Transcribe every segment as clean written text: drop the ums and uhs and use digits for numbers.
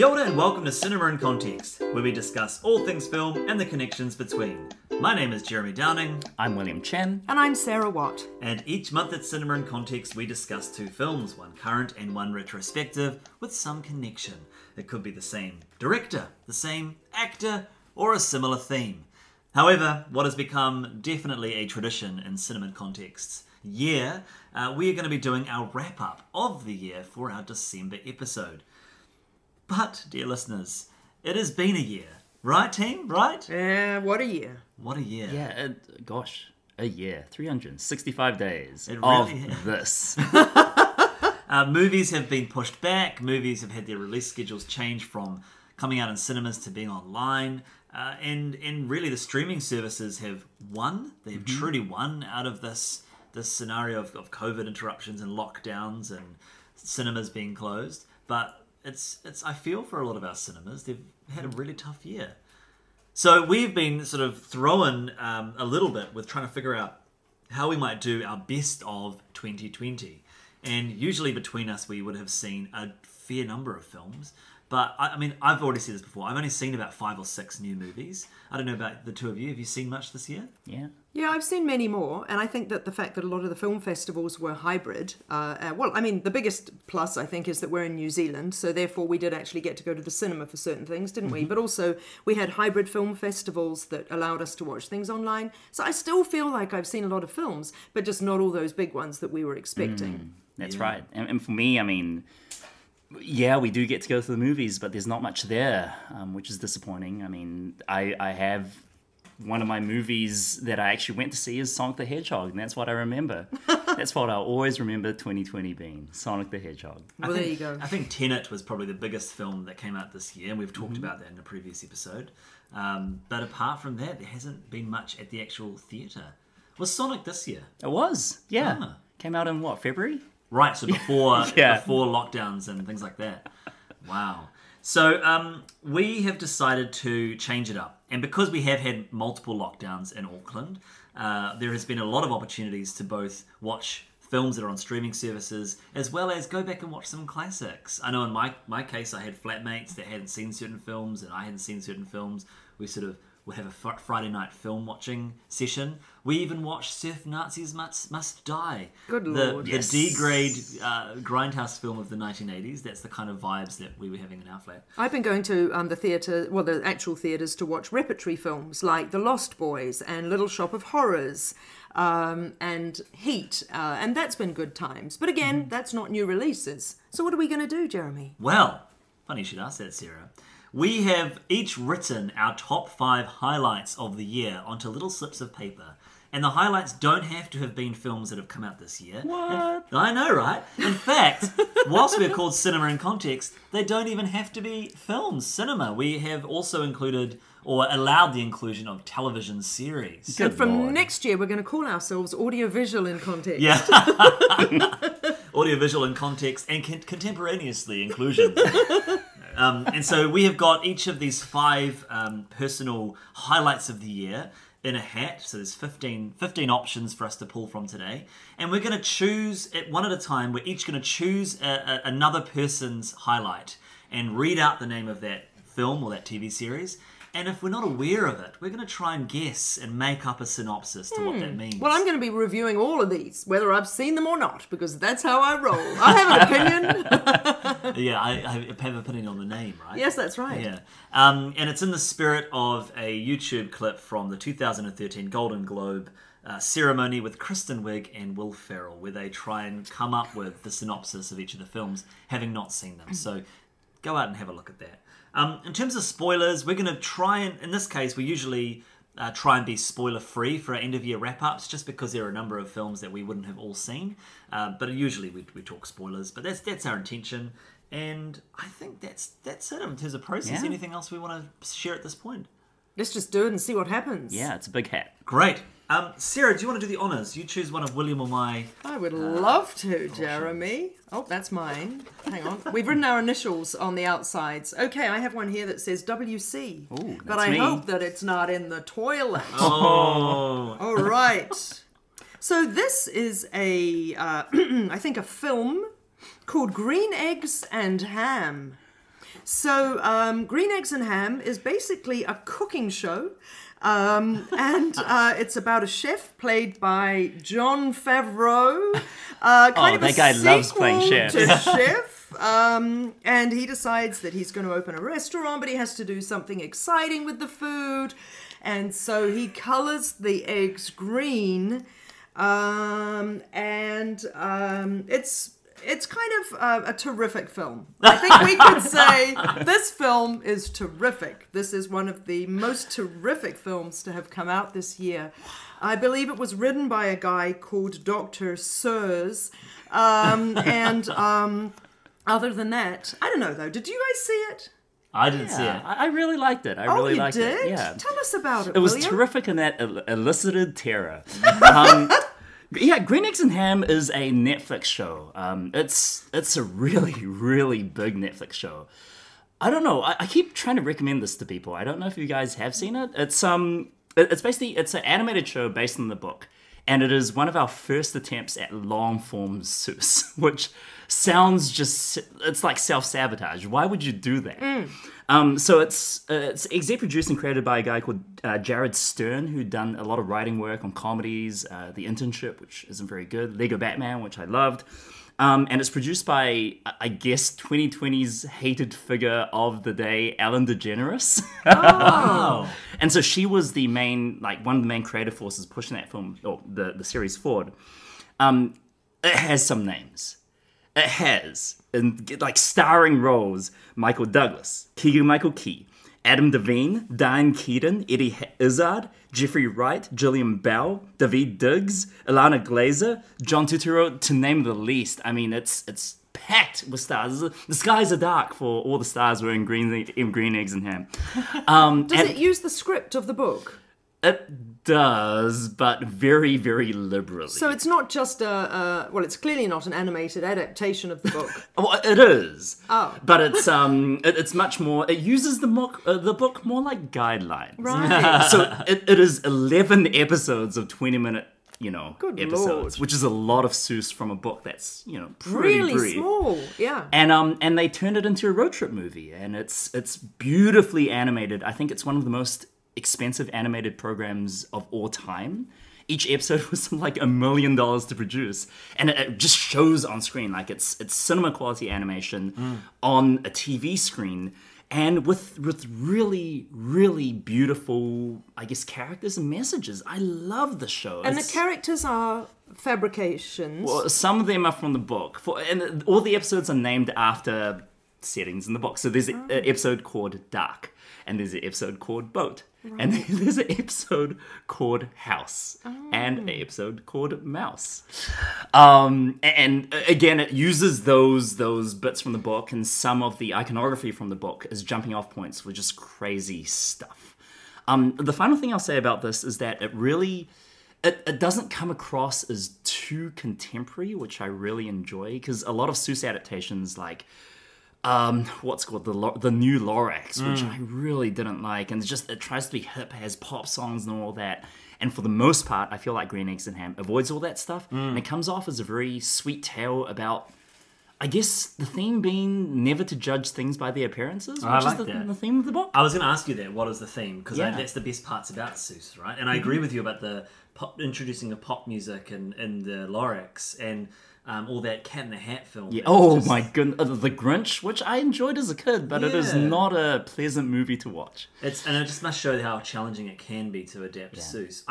Kia ora and welcome to Cinema in Context, where we discuss all things film and the connections between. My name is Jeremy Downing. I'm William Chen. And I'm Sarah Watt. And each month at Cinema in Context we discuss two films, one current and one retrospective, with some connection. It could be the same director, the same actor, or a similar theme. However, what has become definitely a tradition in Cinema in Context's year, we are going to be doing our wrap-up of the year for our December episode. But, dear listeners, it has been a year. Right, team? Right? Yeah, what a year. What a year. Yeah, a year. 365 days It of really is. this. Movies have been pushed back. Movies have had their release schedules changed from coming out in cinemas to being online. And really the streaming services have won. They have truly won out of this scenario of COVID interruptions and lockdowns and cinemas being closed. But I feel for a lot of our cinemas, they've had a really tough year. So we've been sort of thrown a little bit with trying to figure out how we might do our best of 2020. And usually between us, we would have seen a fair number of films. But, I mean, I've already said this before. I've only seen about 5 or 6 new movies. I don't know about the two of you. Have you seen much this year? Yeah. Yeah, I've seen many more, and I think that the fact that a lot of the film festivals were hybrid, the biggest plus, I think, is that we're in New Zealand, so therefore we did actually get to go to the cinema for certain things, didn't we? But also, we had hybrid film festivals that allowed us to watch things online, so I still feel like I've seen a lot of films, but just not all those big ones that we were expecting. That's right. And for me, I mean, yeah, we do get to go to the movies, but there's not much there, which is disappointing. I mean, I have one of my movies that I actually went to see is Sonic the Hedgehog, and that's what I remember. That's what I always remember 2020 being, Sonic the Hedgehog. Well, there you go. I think Tenet was probably the biggest film that came out this year, and we've talked about that in a previous episode. But apart from that, there hasn't been much at the actual theatre. Was Sonic this year? It was, yeah. Ah. Came out in, what, February? Right, so before Yeah. before lockdowns and things like that. Wow. So we have decided to change it up. And because we have had multiple lockdowns in Auckland, there has been a lot of opportunities to both watch films that are on streaming services, as well as go back and watch some classics. I know in my case, I had flatmates that hadn't seen certain films, and I hadn't seen certain films. We sort of would have a Friday night film watching session. We even watched Surf Nazis Must Die. Good Lord. The D-grade grindhouse film of the 1980s. That's the kind of vibes that we were having in our flat. I've been going to the actual theatres to watch repertory films like The Lost Boys and Little Shop of Horrors and Heat, and that's been good times. But again, that's not new releases. So what are we going to do, Jeremy? Well, funny you should ask that, Sarah. We have each written our top 5 highlights of the year onto little slips of paper. And the highlights don't have to have been films that have come out this year. What? I know, right? In fact, whilst we're called Cinema in Context, they don't even have to be films, cinema. We have also included or allowed the inclusion of television series. Good And from Lord. next year, we're going to call ourselves Audiovisual in Context. Yeah. Audiovisual in context and contemporaneously inclusion. And so we have got each of these 5 personal highlights of the year in a hat. So there's 15 options for us to pull from today. And we're going to choose it one at a time. We're each going to choose another person's highlight and read out the name of that film or that TV series. And if we're not aware of it, we're going to try and guess and make up a synopsis to what that means. Well, I'm going to be reviewing all of these, whether I've seen them or not, because that's how I roll. I have an opinion. Yeah, I have an opinion on the name, right? Yes, that's right. Yeah. And it's in the spirit of a YouTube clip from the 2013 Golden Globe ceremony with Kristen Wiig and Will Ferrell, where they try and come up with the synopsis of each of the films, having not seen them. So go out and have a look at that. In terms of spoilers, we're going to try and, in this case, we usually try and be spoiler-free for our end-of-year wrap-ups, just because there are a number of films that we wouldn't have all seen. But usually we talk spoilers, but that's our intention. And I think that's it in terms of process. Yeah. Anything else we want to share at this point? Let's just do it and see what happens. Yeah, it's a big hat. Great. Sarah, do you want to do the honours? You choose one of William or my... I would love to, Jeremy. Oh, that's mine. Hang on. We've written our initials on the outsides. Okay, I have one here that says WC. Ooh, but that's I me. hope that it's not in the toilet. Oh. All right. So this is I think a film called Green Eggs and Ham. So Green Eggs and Ham is basically a cooking show. And it's about a chef played by Jon Favreau. Kind of that guy loves playing chef. To Chef. And he decides that he's going to open a restaurant, but he has to do something exciting with the food. And so he colors the eggs green. It's kind of a terrific film. I think we could say this film is terrific. This is one of the most terrific films to have come out this year. I believe it was written by a guy called Dr. Sears. Other than that, I don't know though. Did you guys see it? I didn't see it. I really liked it. I really liked it. Yeah. Tell us about it. It was William. terrific in that elicited terror. Yeah, Green Eggs and Ham is a Netflix show. It's a really, really big Netflix show. I don't know. I keep trying to recommend this to people. I don't know if you guys have seen it. It's basically an animated show based on the book, and it is one of our first attempts at long form Seuss, which sounds it's like self-sabotage. Why would you do that? So it's exec produced and created by a guy called Jared Stern, who'd done a lot of writing work on comedies, The Internship, which isn't very good, Lego Batman, which I loved. And it's produced by, I guess, 2020's hated figure of the day, Ellen DeGeneres. Oh. And so she was the one of the main creative forces pushing that film, or the series forward. It has some names. It has, in starring roles, Michael Douglas, Keegan-Michael Key, Adam Devine, Diane Keaton, Eddie Izzard, Jeffrey Wright, Gillian Bell, David Diggs, Ilana Glazer, John Turturro, to name the least. I mean, it's packed with stars. The skies are dark for all the stars were in Green Eggs and Ham. Does it use the script of the book? It does, but very, very liberally. So it's not just it's clearly not an animated adaptation of the book. Well, it is. Oh. But it's much more, it uses the book more like guidelines. Right. So it is 11 episodes of 20-minute, Good episodes, Lord. which is a lot of Seuss from a book that's, pretty Really brief. small, yeah. And they turned it into a road trip movie, and it's beautifully animated. I think it's one of the most expensive animated programs of all time. Each episode was $1 million to produce, and it just shows on screen. Like it's cinema quality animation on a TV screen, and with really, really beautiful, I guess, characters and messages. I love the show. And the characters are fabrications. Well, some of them are from the book, and all the episodes are named after settings in the book. So there's an episode called Dark, and there's an episode called Boat. Right. And there's an episode called House and an episode called Mouse. And again, it uses those bits from the book and some of the iconography from the book as jumping off points for just crazy stuff. The final thing I'll say about this is that it really... It doesn't come across as too contemporary, which I really enjoy, because a lot of Seuss adaptations, like... what's called the new Lorax, which I really didn't like, and it tries to be hip, has pop songs and all that, and for the most part I feel like Green Eggs and Ham avoids all that stuff, and it comes off as a very sweet tale about, I guess, the theme being never to judge things by their appearances, which is the theme of the book. I was going to ask you that, what is the theme? Because Yeah. that's the best parts about Seuss, right? And I agree with you about the introducing the pop music and the Lorax, and all that Cat in the Hat film. Yeah. Oh my goodness, The Grinch, which I enjoyed as a kid, but it is not a pleasant movie to watch. And it just must show how challenging it can be to adapt Seuss.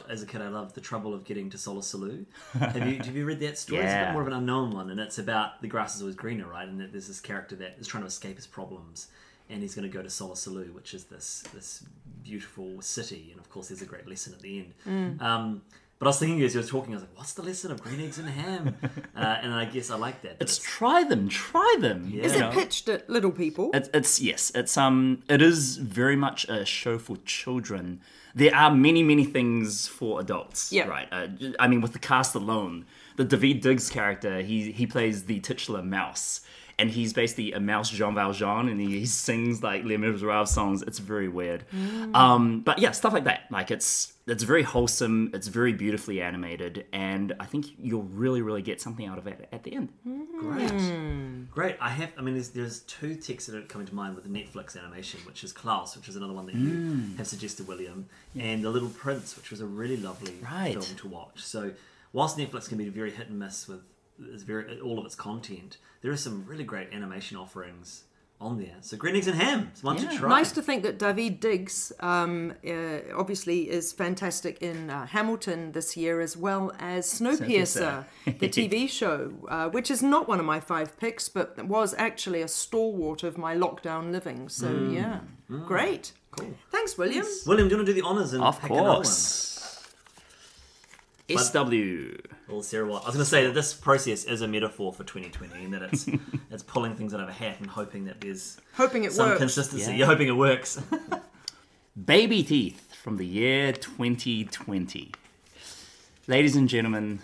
As a kid, I loved The Trouble of Getting to Solosalu. Have you read that story? It's a bit more of an unknown one, and it's about the grass is always greener, right? And that there's this character that is trying to escape his problems, and he's going to go to Solosalu, which is this beautiful city, and of course there's a great lesson at the end. But I was thinking as you were talking, I was like, what's the lesson of Green Eggs and Ham? And I guess I like that. It's try them. Yeah. Is it pitched at little people? It is very much a show for children. There are many things for adults, right? I mean, with the cast alone, the David Diggs character, he plays the titular mouse. and he's basically a mouse Jean Valjean, and he sings like Les Miserables songs. It's very weird. But yeah, stuff like that. Like it's very wholesome. It's very beautifully animated, and I think you'll really get something out of it at the end. Great. There's two texts that are coming to mind with the Netflix animation, which is Klaus, which is another one that you have suggested, William, and The Little Prince, which was a really lovely film to watch. So whilst Netflix can be very hit and miss with all of its content, there are some really great animation offerings on there. So Green Eggs and Ham is one to try. Nice to think that David Diggs obviously is fantastic in Hamilton this year, as well as Snowpiercer, the TV show, which is not one of my 5 picks, but was actually a stalwart of my lockdown living. So great. Cool. Thanks, William. Yes. William, do you want to do the honours and Of pick another one? course. SW. Well, Sarah, what I was going to say that this process is a metaphor for 2020, and that it's pulling things out of a hat and hoping that there's some works. consistency. Yeah. You're hoping it works. Babyteeth from the year 2020. Ladies and gentlemen,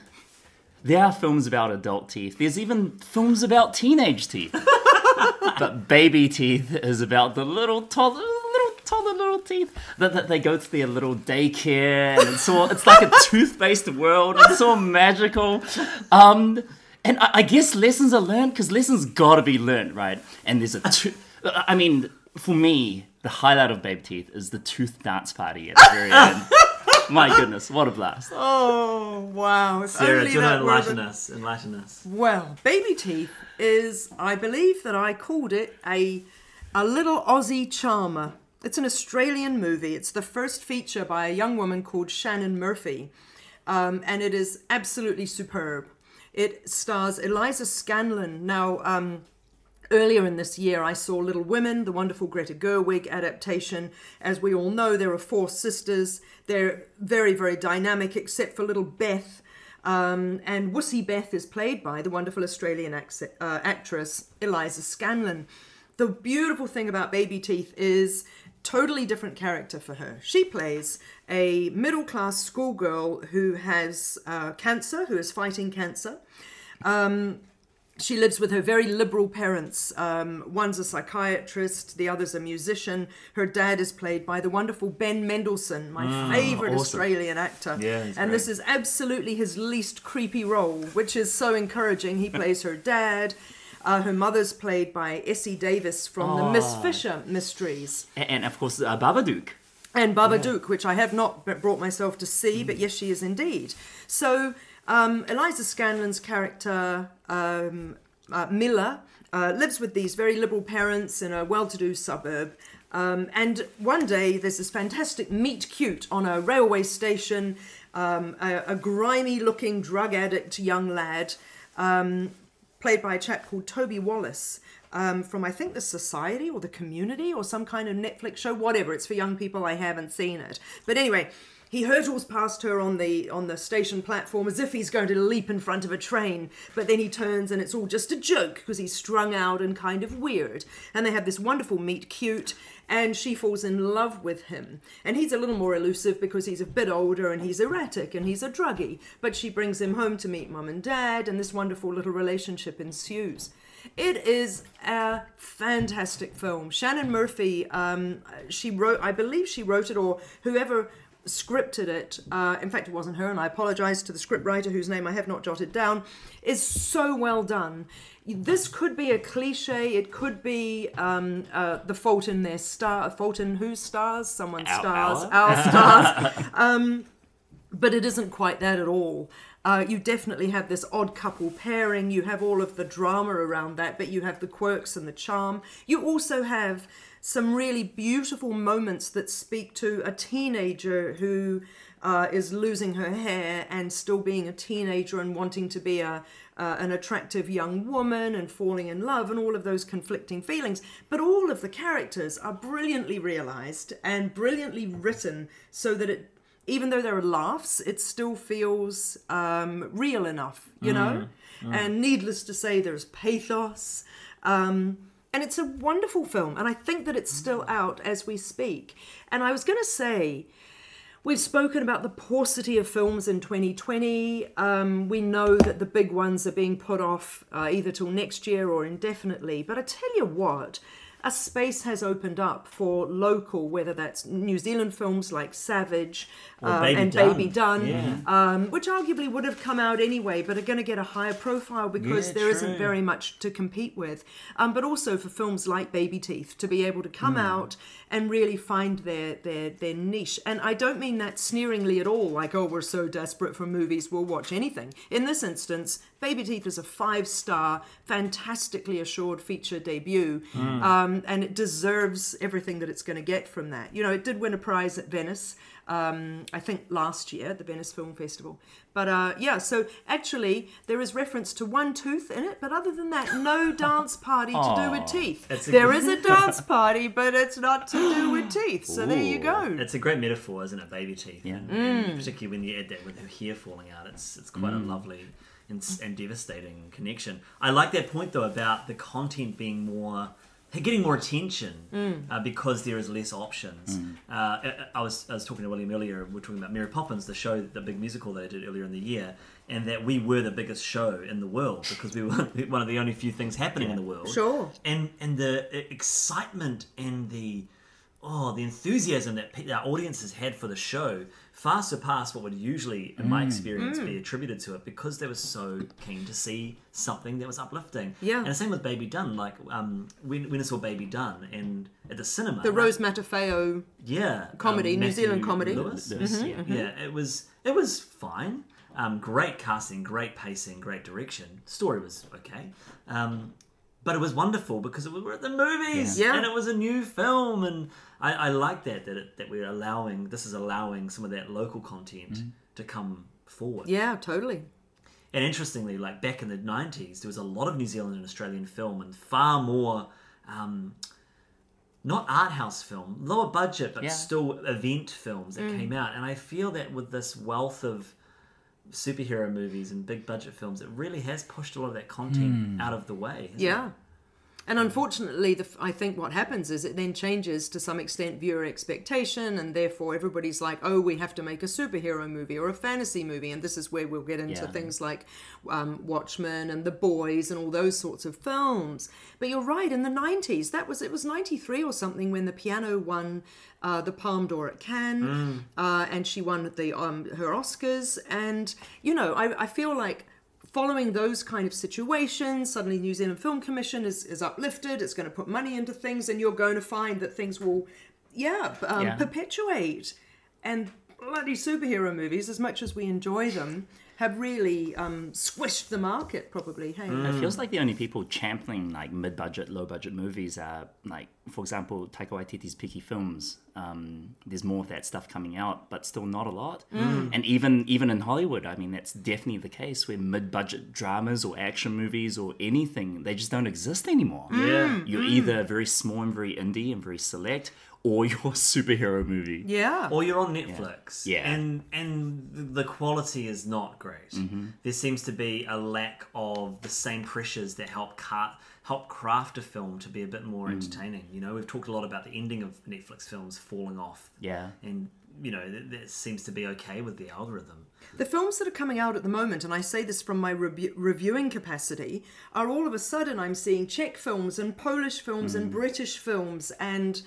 there are films about adult teeth. There's even films about teenage teeth. But Babyteeth is about the little toddler teeth that they go to their little daycare, and it's like a tooth-based world. It's so magical. And I guess lessons are learned, because lessons gotta be learned, right? And there's for me, the highlight of Babyteeth is the tooth dance party at the very end. My goodness, what a blast. Oh, wow. Sarah, do you want to enlighten us? Well, Babyteeth is, I believe that I called it a little Aussie charmer. It's an Australian movie. It's the first feature by a young woman called Shannon Murphy. And it is absolutely superb. It stars Eliza Scanlon. Now, earlier in this year, I saw Little Women, the wonderful Greta Gerwig adaptation. As we all know, there are 4 sisters. They're very, very dynamic, except for little Beth. And Wussy Beth is played by the wonderful Australian actress Eliza Scanlon. The beautiful thing about Babyteeth is totally different character for her. She plays a middle-class schoolgirl who has cancer, who is fighting cancer. She lives with her very liberal parents. One's a psychiatrist, the other's a musician. Her dad is played by the wonderful Ben Mendelsohn, my favourite Australian actor. Yeah, he's and great. This is absolutely his least creepy role, which is so encouraging. He plays her dad. Her mother's played by Essie Davis from the Miss Fisher mysteries. And of course, Babadook. And Babadook, which I have not brought myself to see, but yes, she is indeed. So Eliza Scanlon's character, Miller, lives with these very liberal parents in a well-to-do suburb. And one day there's this fantastic meet-cute on a railway station, a grimy-looking drug addict young lad, played by a chap called Toby Wallace, from I think the Society or the Community or some kind of Netflix show, whatever. It's for young people. I haven't seen it. But anyway, he hurtles past her on the station platform as if he's going to leap in front of a train. But then he turns and it's all just a joke because he's strung out and kind of weird. And they have this wonderful meet cute, and she falls in love with him. And he's a little more elusive because he's a bit older and he's erratic and he's a druggie. But she brings him home to meet mum and dad, and this wonderful little relationship ensues. It is a fantastic film. Shannon Murphy, I believe she wrote it, or whoever scripted it, in fact it wasn't her, and I apologise to the scriptwriter whose name I have not jotted down, is so well done. This could be a cliche, it could be the fault in their star, fault in whose stars? Someone's stars, our stars. But it isn't quite that at all. You definitely have this odd couple pairing, you have all of the drama around that, but you have the quirks and the charm. You also have some really beautiful moments that speak to a teenager who is losing her hair and still being a teenager and wanting to be an attractive young woman and falling in love and all of those conflicting feelings. But all of the characters are brilliantly realised and brilliantly written so that even though there are laughs, it still feels real enough, you know? And needless to say, there's pathos. And it's a wonderful film, and I think that it's still out as we speak. And I was going to say, We've spoken about the paucity of films in 2020. We know that the big ones are being put off either till next year or indefinitely. But I tell you what, a space has opened up for local, whether that's New Zealand films like Savage Baby Done, which arguably would have come out anyway, but are going to get a higher profile because there isn't very much to compete with. But also for films like Babyteeth to be able to come out and really find their niche. And I don't mean that sneeringly at all, like, oh, we're so desperate for movies, we'll watch anything. In this instance, Babyteeth is a 5-star, fantastically assured feature debut, and it deserves everything that it's going to get from that. You know, it did win a prize at Venice, I think last year at the Venice Film Festival. But yeah, so actually there is reference to one tooth in it, but other than that, no dance party to do with teeth. There is a dance party, but it's not to do with teeth. So there you go. It's a great metaphor, isn't it, baby teeth? Yeah. And particularly when you add that with her hair falling out, it's quite a lovely and devastating connection. I like that point though about the content being getting more attention because there is less options. I was talking to William earlier. We're talking about Mary Poppins, the show, the big musical that I did earlier in the year, and that we were the biggest show in the world because we were one of the only few things happening in the world. Sure. And the excitement and the enthusiasm that our audiences had for the show far surpassed what would usually, in my experience, be attributed to it because they were so keen to see something that was uplifting. Yeah. And the same with Baby Done. Like, when I saw Baby Done and at the cinema. The Rose Matafeo comedy, New Zealand comedy. Lewis. It was fine. Great casting, great pacing, great direction. Story was okay. But it was wonderful because we were at the movies and it was a new film, and I like that we're allowing some of that local content to come forward. Yeah, totally. And interestingly, like back in the 90s, there was a lot of New Zealand and Australian film and far more not art house film, lower budget, but still event films that came out. And I feel that with this wealth of superhero movies and big budget films, it really has pushed a lot of that content out of the way. Yeah. And unfortunately, I think what happens is it then changes to some extent viewer expectation, and therefore everybody's like, oh, we have to make a superhero movie or a fantasy movie, and this is where we'll get into things like Watchmen and The Boys and all those sorts of films. But you're right, in the 90s, it was 93 or something when The Piano won the Palme d'Or at Cannes, and she won her Oscars, and, you know, I feel like following those kind of situations, suddenly New Zealand Film Commission is uplifted, it's going to put money into things, and you're going to find that things will, perpetuate. And bloody superhero movies, as much as we enjoy them, have really squished the market, probably. Hey, It feels like the only people championing like mid-budget, low-budget movies are, like, for example, Taika Waititi's Picky Films. There's more of that stuff coming out, but still not a lot. And even in Hollywood, I mean, that's definitely the case where mid-budget dramas or action movies or anything, they just don't exist anymore. You're either very small and very indie and very select, or your superhero movie. Yeah. Or you're on Netflix. Yeah. And the quality is not great. There seems to be a lack of the same pressures that help craft a film to be a bit more entertaining. You know, we've talked a lot about the ending of Netflix films falling off. Yeah. And, you know, that seems to be okay with the algorithm. The films that are coming out at the moment, and I say this from my reviewing capacity, are all of a sudden I'm seeing Czech films and Polish films and British films, and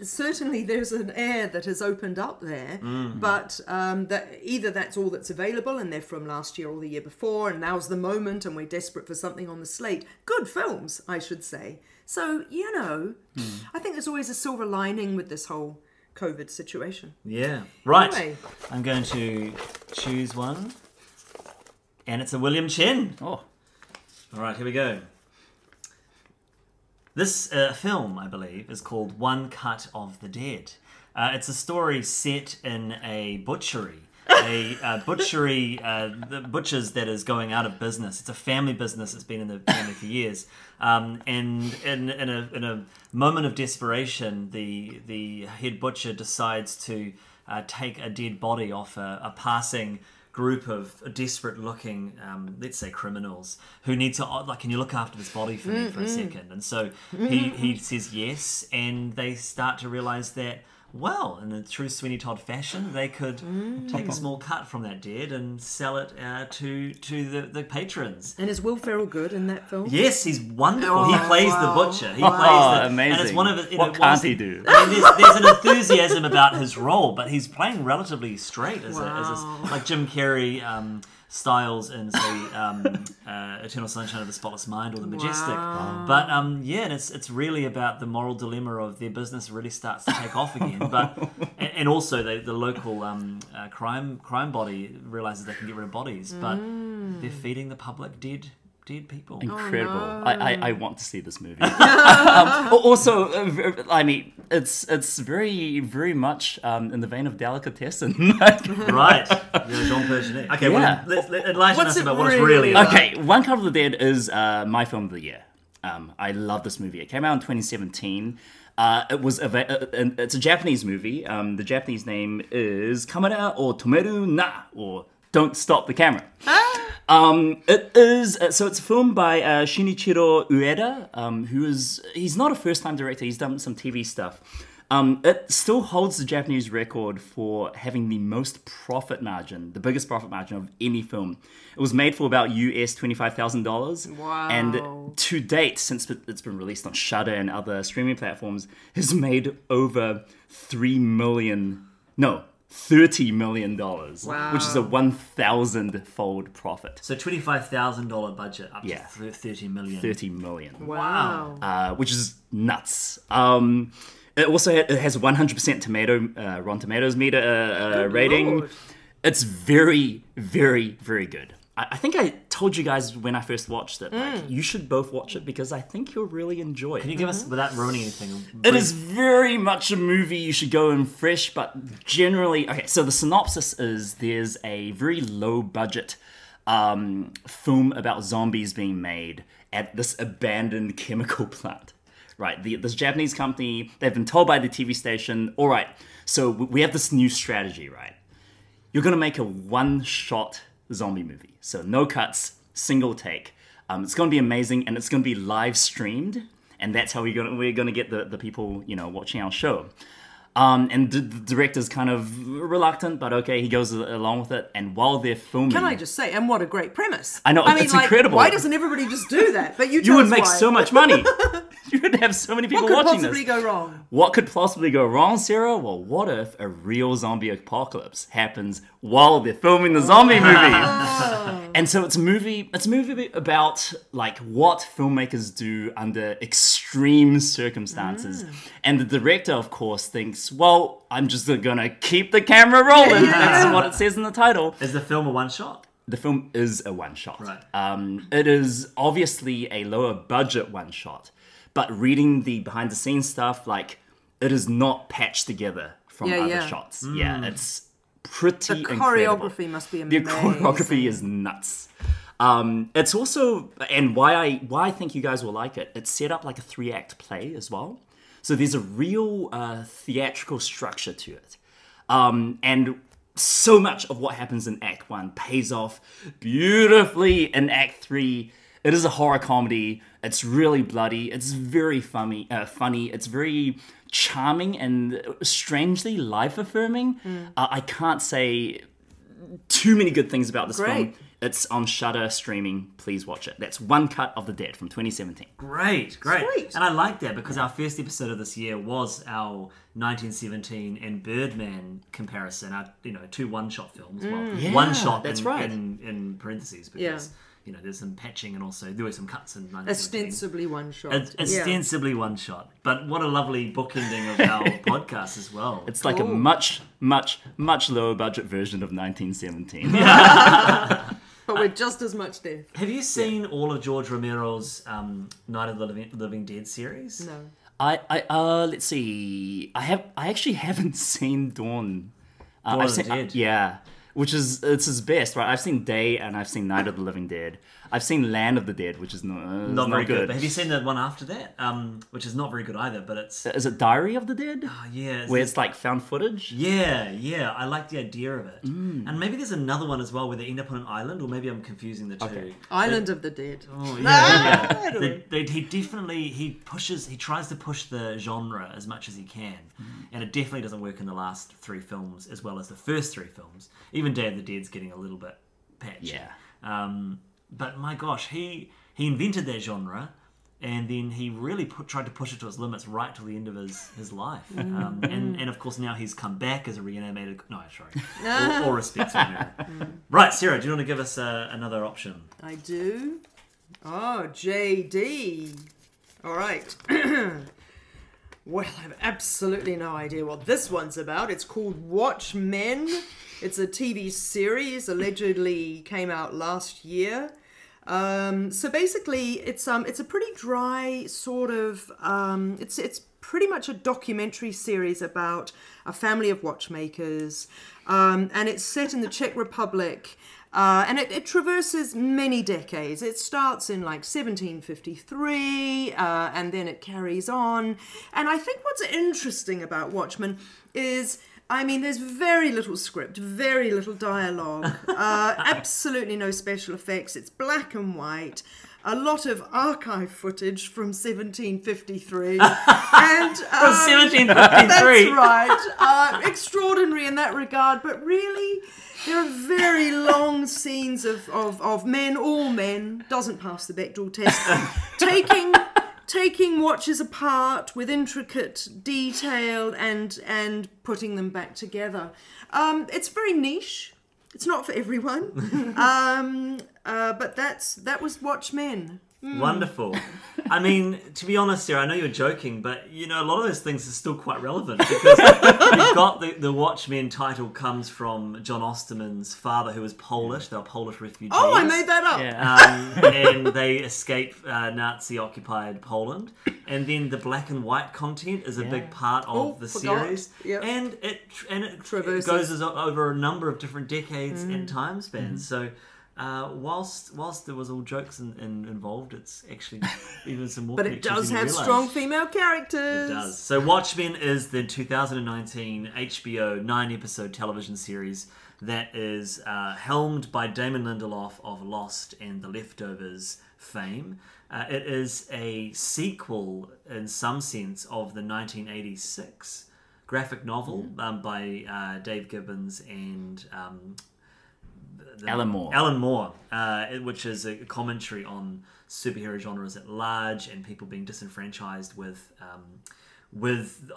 certainly there's an air that has opened up there, but that either that's all that's available and they're from last year or the year before, and now's the moment and we're desperate for something on the slate. Good films, I should say. So, you know, I think there's always a silver lining with this whole COVID situation. Yeah. Right. Anyway. I'm going to choose one, and it's a William Chen. Oh. All right, here we go. This film, I believe, is called One Cut of the Dead. It's a story set in a butchery. The butchers that is going out of business. It's a family business. It's been in the family for years. And in a moment of desperation, the head butcher decides to take a dead body off a passing group of desperate-looking, let's say, criminals who need to, like, can you look after this body for me for a second? And so he says yes, and they start to realise that, well, in the true Sweeney Todd fashion, they could take a small cut from that dead and sell it to the patrons. And is Will Ferrell good in that film? Yes, he's wonderful. He plays the butcher. He plays amazing. And it's one of his, what can't he do? I mean, there's an enthusiasm about his role, but he's playing relatively straight as like Jim Carrey styles in, say, Eternal Sunshine of the Spotless Mind or The Majestic. But yeah, and it's really about the moral dilemma of their business really starts to take off again. But and also the local crime body realizes they can get rid of bodies, but they're feeding the public dead people. Incredible. I want to see this movie. Also, I mean, it's very, very much in the vein of Delicatessen. Right. Jean Pergenet. Okay, Yeah. well, let's enlighten us about what it's really about. Okay, One Cut of the Dead is my film of the year. I love this movie. It came out in 2017. It's a Japanese movie. The Japanese name is Kamera o Tomeru na, or Don't Stop the Camera. It's a film by Shinichiro Ueda, he's not a first-time director, he's done some TV stuff. It still holds the Japanese record for having the most profit margin, the biggest profit margin of any film. It was made for about US $25,000. Wow. And to date, since it's been released on Shudder and other streaming platforms, has made over $30 million, which is a 1,000-fold profit. So $25,000 budget up to 30 million. 30 million. Wow. Which is nuts. It also has 100% Rotten Tomatoes meter rating. Lord. It's very, very, very good. I think I told you guys when I first watched it, like, you should both watch it because I think you'll really enjoy it. Can you give us, without ruining anything? It is very much a movie you should go in fresh, but generally... Okay, so the synopsis is there's a very low-budget film about zombies being made at this abandoned chemical plant. Right, this Japanese company, they've been told by the TV station, all right, so we have this new strategy, right? You're going to make a one-shot zombie movie. So no cuts, single take. It's going to be amazing, and it's going to be live streamed, and that's how we're going to get the people, watching our show. And the director's kind of reluctant, but okay, he goes along with it. And while they're filming... Can I just say, and what a great premise. I know, it's incredible. Why doesn't everybody just do that? But you would make so much money. You would have so many people watching this. What could possibly go wrong? What could possibly go wrong, Sarah? Well, what if a real zombie apocalypse happens while they're filming the zombie movie? And so it's a movie about like what filmmakers do under extreme circumstances. And the director, of course, thinks, well, I'm just gonna keep the camera rolling. That's what it says in the title. Is the film a one-shot? The film is a one-shot. Right. It is obviously a lower budget one-shot, but reading the behind-the-scenes stuff, like, it is not patched together from other shots. Yeah, it's pretty incredible. The choreography must be amazing. The choreography is nuts. It's also, and why I think you guys will like it, it's set up like a 3-act play as well. So there's a real theatrical structure to it. And so much of what happens in Act 1 pays off beautifully in Act 3. It is a horror comedy. It's really bloody. It's very funny. It's very charming and strangely life-affirming. I can't say too many good things about this film. It's on Shudder streaming. Please watch it. That's One Cut of the Dead from 2017. Great. Sweet. And I like that because our first episode of this year was our 1917 and Birdman comparison. Our, 2 one-shot films. Well, Yeah, one shot that's in, right. in parentheses because there's some patching and also there were some cuts in 1917. Ostensibly one shot. Ostensibly one shot. But what a lovely bookending of our podcast as well. It's like a much, much, much lower budget version of 1917. But with just as much death. Have you seen all of George Romero's Night of the Living Dead series? No. Let's see. I actually haven't seen Dawn. Dawn of the Dead. Yeah, it's his best, right? I've seen Day and I've seen Night of the Living Dead. I've seen Land of the Dead, which is not very good. But have you seen the one after that? Which is not very good either, but it's... Is it Diary of the Dead? Oh, yeah. Where it's like found footage? Yeah. I like the idea of it. And maybe there's another one as well where they end up on an island, or maybe I'm confusing the two. Okay. Island of the Dead. Oh, yeah. He tries to push the genre as much as he can. And it definitely doesn't work in the last 3 films as well as the first 3 films. Even Day of the Dead's getting a little bit patchy. Yeah. But my gosh, he invented that genre, and then he really tried to push it to its limits right till the end of his life. And of course now he's come back as a reanimated... No, sorry. All respects. Right, Sarah, do you want to give us another option? I do. Oh, JD. All right. Well, I have absolutely no idea what this one's about. It's called Watchmen. It's a TV series, allegedly came out last year. So basically, it's a pretty dry sort of... It's pretty much a documentary series about a family of watchmakers. And it's set in the Czech Republic. And it traverses many decades. It starts in like 1753, and then it carries on. And I think what's interesting about Watchmen is, I mean, there's very little script, very little dialogue, absolutely no special effects. It's black and white. A lot of archive footage from 1753. And, From 1753? That's right. Extraordinary in that regard, but really... There are very long scenes of men, all men, doesn't pass the Bechdel test, taking watches apart with intricate detail and putting them back together. It's very niche. It's not for everyone. But that was Watchmen. Wonderful. I mean, to be honest, Sarah, I know you're joking, but you know, a lot of those things are still quite relevant because you've got the Watchmen title comes from John Osterman's father, who was Polish. They were Polish refugees. Oh, I made that up. Yeah. And they escaped Nazi-occupied Poland. And then the black and white content is a big part of the series. Yep. And it Traverses. goes over a number of different decades and time spans. So. Whilst there was all jokes involved, it's actually even some more. But it does have strong female characters. It does. So Watchmen is the 2019 HBO 9-episode television series that is helmed by Damon Lindelof of Lost and The Leftovers fame. It is a sequel, in some sense, of the 1986 graphic novel by Dave Gibbons and... Alan Moore, which is a commentary on superhero genres at large and people being disenfranchised with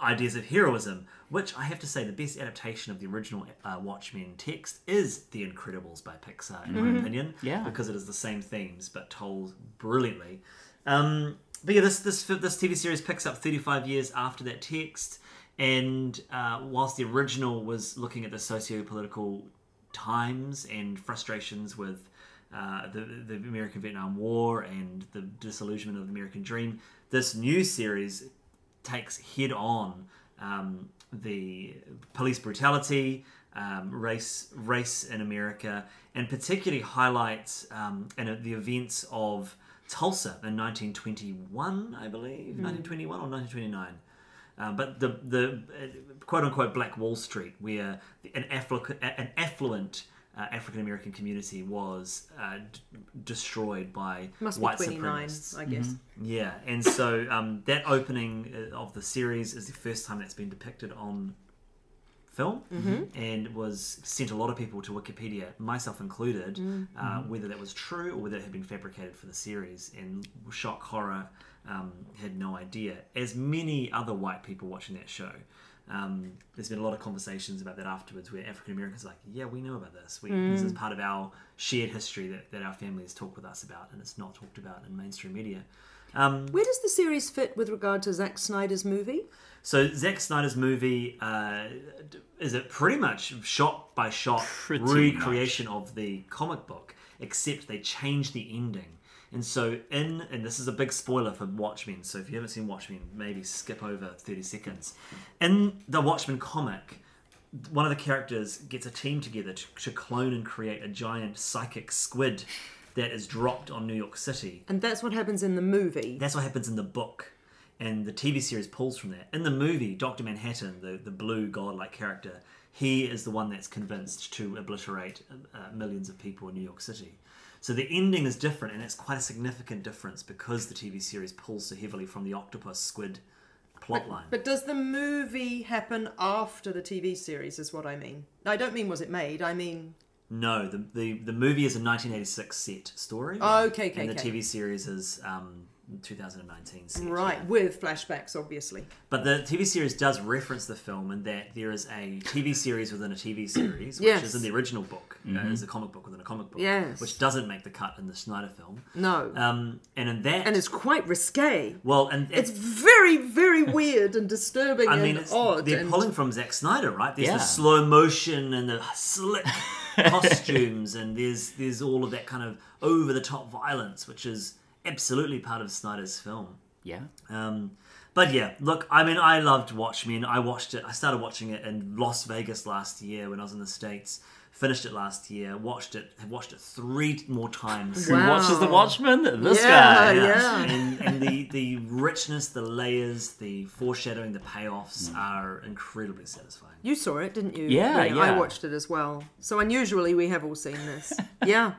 ideas of heroism, which I have to say the best adaptation of the original Watchmen text is The Incredibles by Pixar, in my opinion, because it is the same themes but told brilliantly. But yeah, this TV series picks up 35 years after that text, and whilst the original was looking at the socio-political times and frustrations with the American Vietnam War and the disillusionment of the American dream, this new series takes head on the police brutality, race in America, and particularly highlights the events of Tulsa in 1921, I believe, 1921 or 1929. But the quote-unquote Black Wall Street, where an affluent African-American community was destroyed by white supremacists. I guess. Yeah, and so that opening of the series is the first time that's been depicted on film, and was sent a lot of people to Wikipedia, myself included, whether that was true or whether it had been fabricated for the series, and shock horror, had no idea. As many other white people watching that show, there's been a lot of conversations about that afterwards, where African Americans are like, yeah, we know about this. This is part of our shared history that our families talk with us about, and it's not talked about in mainstream media. Where does the series fit with regard to Zack Snyder's movie? So Zack Snyder's movie is a pretty much shot-by-shot recreation of the comic book, except they changed the ending. And so and this is a big spoiler for Watchmen, so if you haven't seen Watchmen, maybe skip over 30 seconds. In the Watchmen comic, one of the characters gets a team together to clone and create a giant psychic squid that is dropped on New York City. And that's what happens in the movie. That's what happens in the book. And the TV series pulls from that. In the movie, Dr. Manhattan, the blue godlike character, he is the one that's convinced to obliterate millions of people in New York City. So the ending is different, and it's quite a significant difference because the TV series pulls so heavily from the octopus squid plotline. But does the movie happen after the TV series, is what I mean? I don't mean was it made, I mean... No, the movie is a 1986 set story. Oh, okay. And the TV series is 2019 set. Right, yeah. with flashbacks, obviously. But the TV series does reference the film in that there is a TV series within a TV series, which Yes. is in the original book. Is a comic book within a comic book. Yes. Which doesn't make the cut in the Snyder film. No. And in that... And it's quite risque. Well, and It's very, very weird and disturbing and odd. They're and... pulling from Zack Snyder, right? There's Yeah. the slow motion and the slick costumes, and there's all of that kind of over-the-top violence, which is absolutely part of Snyder's film. Yeah. But yeah, look, I mean, I loved Watchmen. I started watching it in Las Vegas last year when I was in the States. Finished it last year. Have watched it 3 more times. Who watches The Watchmen? This Yeah, guy. yeah. And the richness, the layers, the foreshadowing, the payoffs are incredibly satisfying. You saw it, didn't you? Yeah, I yeah. watched it as well. So unusually, we have all seen this. Yeah.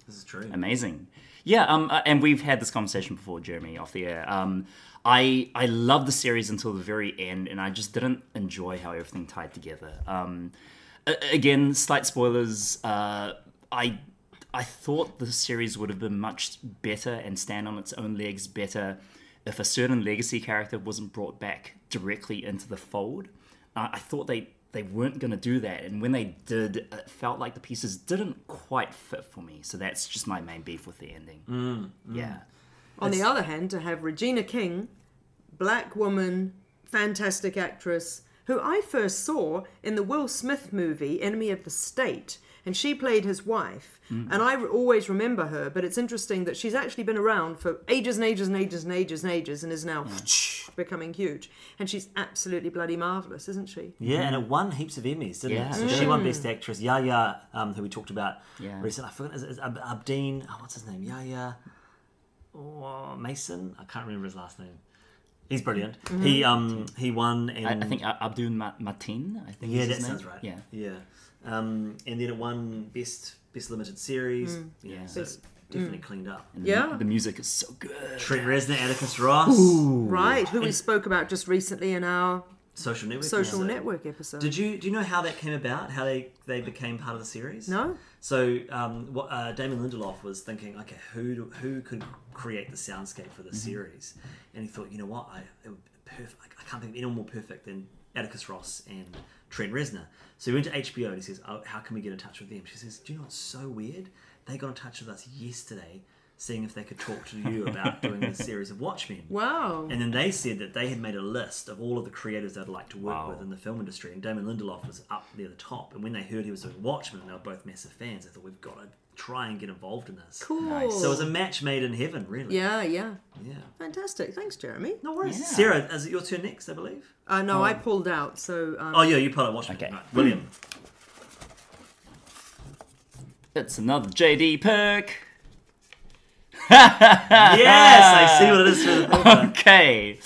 This is true. Amazing. Yeah, and we've had this conversation before, Jeremy, off the air. I loved the series until the very end, and I just didn't enjoy how everything tied together. Again, slight spoilers. I thought the series would have been much better and stand on its own legs better if a certain legacy character wasn't brought back directly into the fold. I thought they weren't going to do that, and when they did, it felt like the pieces didn't quite fit for me. So that's just my main beef with the ending. Yeah. On the other hand, to have Regina King, black woman, fantastic actress, who I first saw in the Will Smith movie, Enemy of the State, and she played his wife. And I always remember her, but it's interesting that she's actually been around for ages and ages and ages and ages and ages and is now becoming huge. And she's absolutely bloody marvellous, isn't she? Yeah, and it won heaps of Emmys, didn't Yeah, it? So it she did. won Best Actress. Yahya, who we talked about Yeah. recently. I forgot, is Abdeen, what's his name? Yahya Mason? I can't remember his last name. He's brilliant. He won. And I think Abdul Mateen, I think yeah, is that his name. sounds right. Yeah. Yeah. And then it won Best Limited Series. Yeah, so Best- definitely cleaned up. And Yeah. The music is so good. Trent Reznor, Atticus Ross. Right, who we spoke about just recently in our Social Network. social episode. network episode. Do you know how that came about? How they became part of the series? No? So Damon Lindelof was thinking, okay, who could create the soundscape for the series? And he thought, you know what, it would be perfect. I can't think of anyone more perfect than Atticus Ross and Trent Reznor. So he went to HBO and he says, oh, how can we get in touch with them? She says, do you know what's so weird? They got in touch with us yesterday, seeing if they could talk to you about doing the series of Watchmen. Wow. And then they said that they had made a list of all of the creators they'd like to work Wow. with in the film industry, and Damon Lindelof was up near the top. And when they heard he was doing Watchmen, and they were both massive fans, they thought, we've got to try and get involved in this. Cool. Nice. So it was a match made in heaven, really. Yeah. Yeah. Fantastic. Thanks, Jeremy. No worries. Yeah. Sarah, is it your turn next, I believe? No, I pulled out, so... Oh, yeah, you put on Watchmen. Okay. Right. William. It's another JD pick. Yes, I see what it is through the paper. Okay.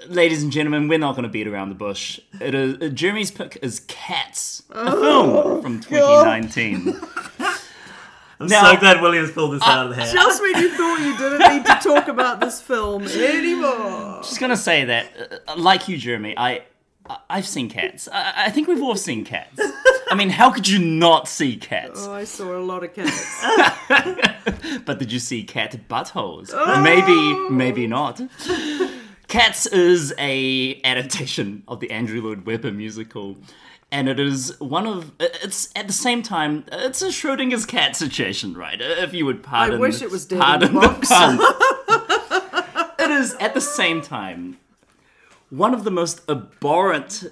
Ladies and gentlemen, we're not going to beat around the bush. It is Jeremy's pick is Cats, a film from 2019. I'm Now- so glad William's pulled this out of the hat. Just when you thought you didn't need to talk about this film anymore. Just going to say that, like you, Jeremy, I've seen Cats. I think we've all seen Cats. I mean, how could you not see Cats? Oh, I saw a lot of cats. But did you see cat buttholes? Maybe not. Cats is a adaptation of the Andrew Lloyd Webber musical, and it is it's at the same time, it's a Schrodinger's cat situation, right? If you would pardon. I wish it was dead in pardon the the box. pun. It is at the same time one of the most abhorrent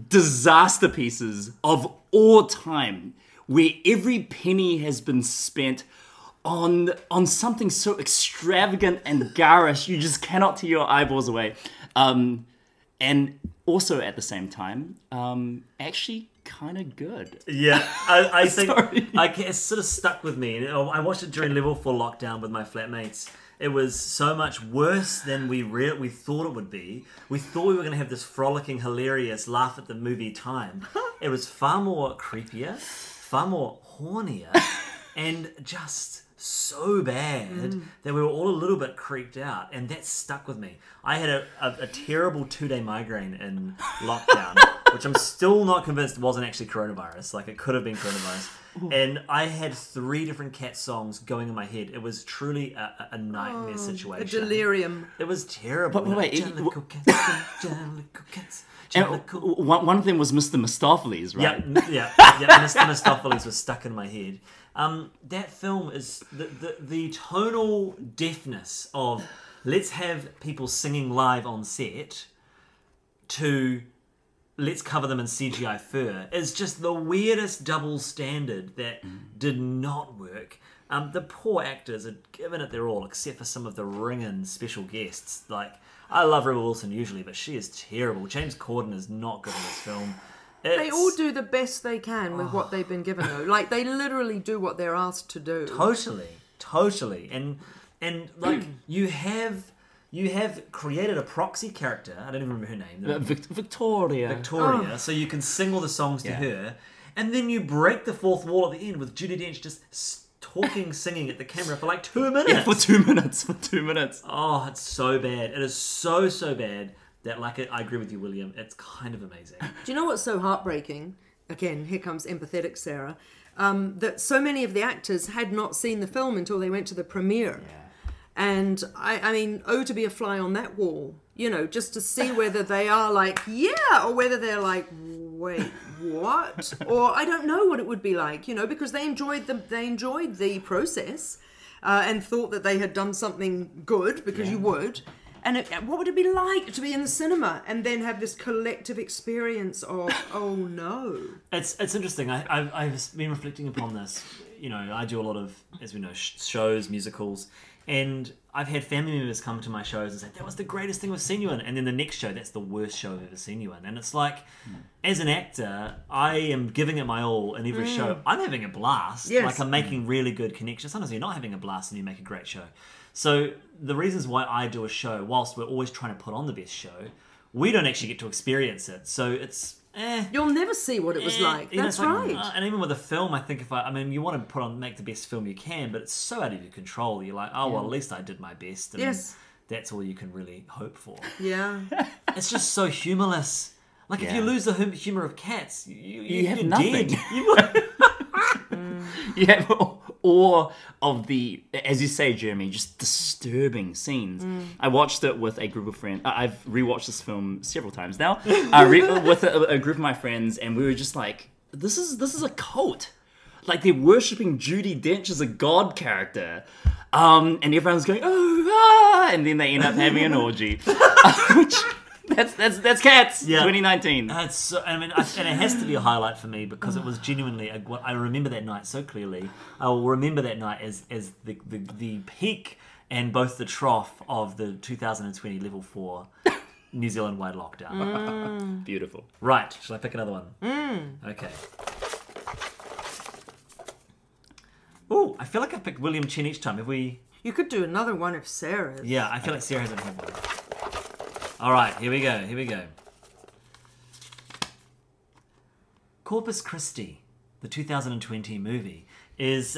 disaster pieces of all time, where every penny has been spent on something so extravagant and garish you just cannot tear your eyeballs away. And also at the same time, actually kind of good. Yeah, I think Sorry. it sort of stuck with me. I watched it during level 4 lockdown with my flatmates. It was so much worse than we thought it would be. We thought we were going to have this frolicking, hilarious laugh at the movie time. It was far more creepier, far more hornier, and just so bad that we were all a little bit creeped out, and that stuck with me. I had a terrible 2-day migraine in lockdown, which I'm still not convinced wasn't actually coronavirus. Like, it could have been coronavirus. And I had 3 different cat songs going in my head. It was truly a nightmare situation. A delirium. It was terrible. But wait, Jellicle cats, jellicle cats, jellicle. One of them was Mr. Mistopheles, right? Yeah. Mr. Mistopheles was stuck in my head. That film is the tonal deafness of let's have people singing live on set to let's cover them in CGI fur is just the weirdest double standard that did not work. The poor actors had given it their all, except for some of the ringing special guests. Like, I love Rebel Wilson usually, but she is terrible. James Corden is not good in this film. They all do the best they can with what they've been given, though. Like, they literally do what they're asked to do. Totally. And like, you have created a proxy character. I don't even remember her name. Victoria. So you can sing all the songs to her. And then you break the fourth wall at the end with Judi Dench just talking, singing at the camera for like 2 minutes. Yeah, for 2 minutes. Oh, it's so bad. It is so bad that, like, I agree with you, William. It's kind of amazing. Do you know what's so heartbreaking? Again, here comes empathetic Sarah. That so many of the actors had not seen the film until they went to the premiere. Yeah. And I mean, to be a fly on that wall, you know, just to see whether they are like, yeah, or whether they're like, wait, what? Or I don't know what it would be like, you know, because they enjoyed the process and thought that they had done something good, because you would. And what would it be like to be in the cinema and then have this collective experience of, oh no? It's interesting. I've been reflecting upon this. You know, I do a lot of, as we know, shows, musicals, and I've had family members come to my shows and say, that was the greatest thing I've seen you in. And then the next show, that's the worst show I've ever seen you in. And it's like, as an actor, I am giving it my all in every show. I'm having a blast. Yes. Like, I'm making really good connections. Sometimes you're not having a blast and you make a great show. So the reasons why I do a show, whilst we're always trying to put on the best show, we don't actually get to experience it. So it's You'll never see what it was like. You know, That's it's like, right. and even with a film, I think you want to make the best film you can, but it's so out of your control. You're like, oh, well, at least I did my best. And Yes. that's all you can really hope for. Yeah. It's just so humorless. Like, if you lose the humor of cats, you have you're nothing. Dead. You have awe of the, as you say, Jeremy, just disturbing scenes. I watched it with a group of friends. I've rewatched this film several times now. With a group of my friends, and we were just like, this is a cult. Like, they're worshipping Judi Dench as a god character. And everyone's going, and then they end up having an orgy. That's Cats, 2019. That's so, and it has to be a highlight for me because it was genuinely. I remember that night so clearly. I will remember that night as the peak and both the trough of the 2020 level 4 New Zealand wide lockdown. Beautiful. Right, shall I pick another one? Okay. Oh, I feel like I've picked William Chen each time. Have we? You could do another one if Sarah's. Yeah, I feel like Sarah hasn't had one. All right, here we go. Corpus Christi, the 2020 movie, is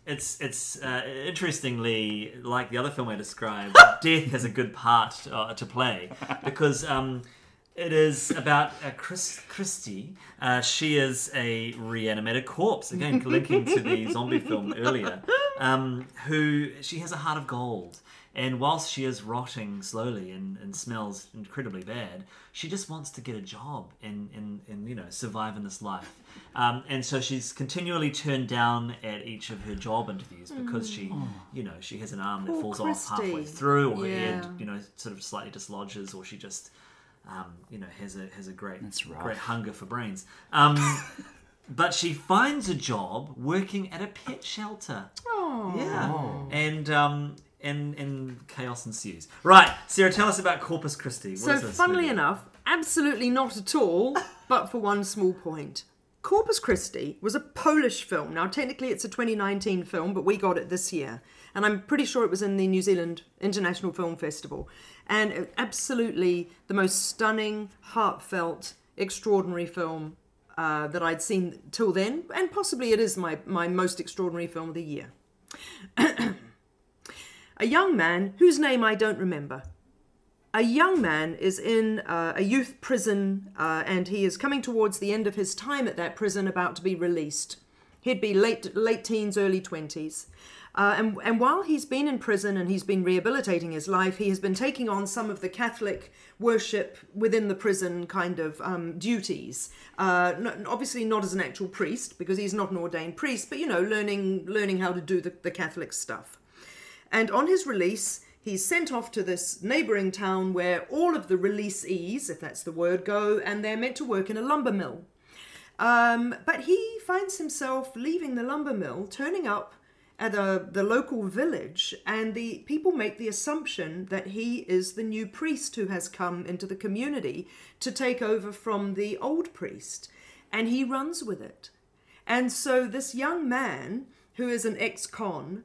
it's interestingly, like the other film I described, death has a good part to play because it is about Christie. She is a reanimated corpse, again linking to the zombie film earlier, who she has a heart of gold. And whilst she is rotting slowly and smells incredibly bad, she just wants to get a job and survive in this life. And so she's continually turned down at each of her job interviews because she has an arm that falls off halfway through, or her head, sort of slightly dislodges, or she just, has a great hunger for brains. But she finds a job working at a pet shelter. Oh. Yeah. And and chaos ensues. Right, Sarah, tell us about Corpus Christi. What is this funnily movie? enough, absolutely not at all, but for one small point. Corpus Christi was a Polish film. Now, technically it's a 2019 film, but we got it this year. And I'm pretty sure it was in the New Zealand International Film Festival. And absolutely the most stunning, heartfelt, extraordinary film that I'd seen till then. And possibly it is my most extraordinary film of the year. A young man whose name I don't remember. A young man is in a youth prison and he is coming towards the end of his time at that prison, about to be released. He'd be late teens, early 20s. And while he's been in prison and he's been rehabilitating his life, he has been taking on some of the Catholic worship within the prison kind of duties. Obviously not as an actual priest, because he's not an ordained priest, but, you know, learning how to do the Catholic stuff. And on his release, he's sent off to this neighbouring town where all of the releasees, if that's the word, go, and they're meant to work in a lumber mill. But he finds himself leaving the lumber mill, turning up at the local village, and the people make the assumption that he is the new priest who has come into the community to take over from the old priest. And he runs with it. And so this young man, who is an ex-con,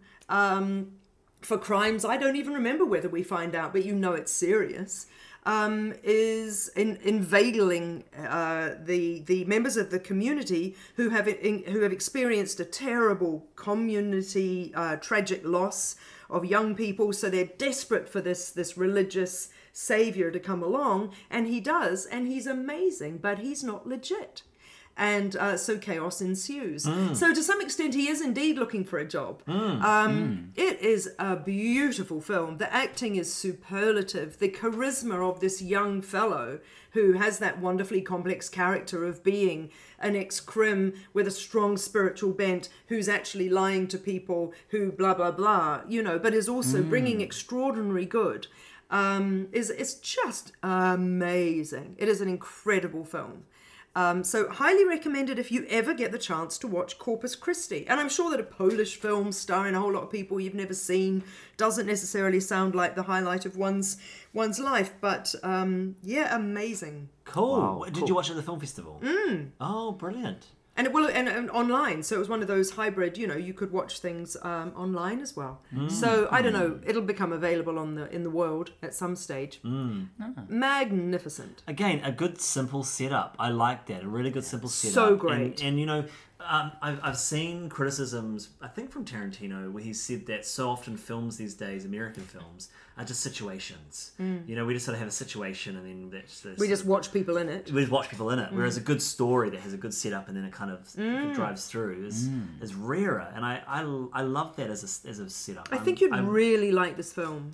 for crimes I don't even remember whether we find out, but you know it's serious, is inveigling the members of the community who have experienced a terrible community tragic loss of young people. So they're desperate for this religious savior to come along, and he does, and he's amazing, but he's not legit. And so chaos ensues. So to some extent, he is indeed looking for a job. It is a beautiful film. The acting is superlative. The charisma of this young fellow who has that wonderfully complex character of being an ex-crim with a strong spiritual bent, who's actually lying to people, who blah, blah, blah, you know, but is also bringing extraordinary good. It's just amazing. It is an incredible film. So highly recommended if you ever get the chance to watch Corpus Christi. And I'm sure that a Polish film starring a whole lot of people you've never seen doesn't necessarily sound like the highlight of one's life. But yeah, amazing. Cool. Wow, Did you watch it at the film festival? Oh, brilliant. And and online, so it was one of those hybrid, you know, you could watch things online as well. So I don't know, it'll become available in the world at some stage. Magnificent. Again, a good simple setup. I like that. A really good simple setup. So great. And you know, I've seen criticisms, I think from Tarantino, where he said that so often films these days, American films, are just situations. You know, we just sort of have a situation and then We just watch people in it. We just watch people in it. Whereas a good story that has a good setup and then it kind of drives through is rarer. And I love that as a setup. I think you'd really like this film.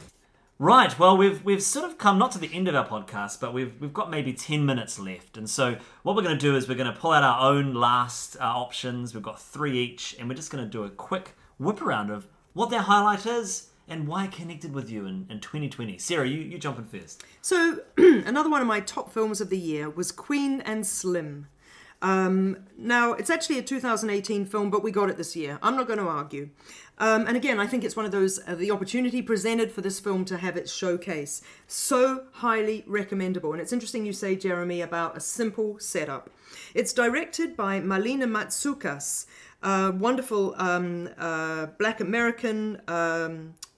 Right, well, we've sort of come not to the end of our podcast, but we've got maybe 10 minutes left. And so what we're going to do is we're going to pull out our own last options. We've got 3 each, and we're just going to do a quick whip around of what their highlight is and why it connected with you in 2020. Sarah, you jump in first. So another one of my top films of the year was Queen and Slim. Now, it's actually a 2018 film, but we got it this year. I'm not going to argue. And again, I think it's one of those, the opportunity presented for this film to have its showcase. So highly recommendable. And it's interesting you say, Jeremy, about a simple setup. It's directed by Malina Matsoukas, a wonderful Black American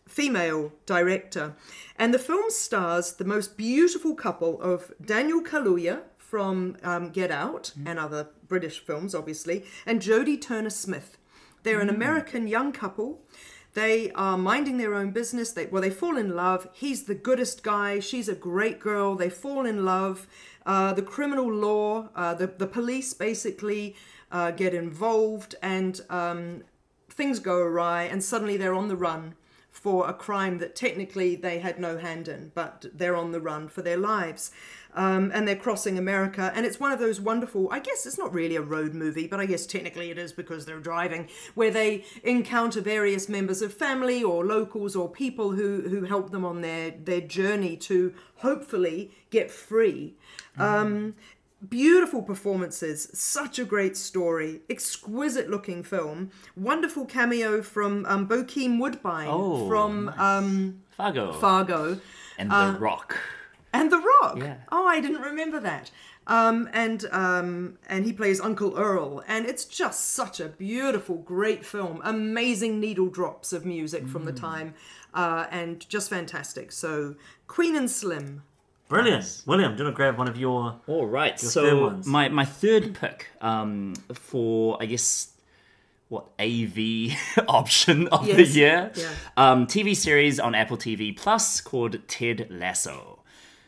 female director. And the film stars the most beautiful couple of Daniel Kaluuya from Get Out and other British films, obviously, and Jodie Turner-Smith. They're an American young couple. They are minding their own business. They fall in love. He's the goodest guy. She's a great girl. They fall in love. The criminal law, the police basically get involved, and things go awry, and suddenly they're on the run for a crime that technically they had no hand in, but they're on the run for their lives. And they're crossing America, and it's one of those wonderful, I guess it's not really a road movie, but I guess technically it is because they're driving, where they encounter various members of family or locals or people who help them on their journey to hopefully get free. Beautiful performances, such a great story, exquisite looking film, wonderful cameo from Bokeem Woodbine from nice. Fargo. And The Rock. And The Rock. Yeah. Oh, I didn't remember that. And he plays Uncle Earl, and it's just such a beautiful, great film. Amazing needle drops of music from the time, and just fantastic. So, Queen and Slim. Brilliant. Nice. William, do you want to grab one of your... All right, Your third so ones. my third pick for, I guess, AV option of the Yes, year. yeah. TV series on Apple TV Plus called Ted Lasso.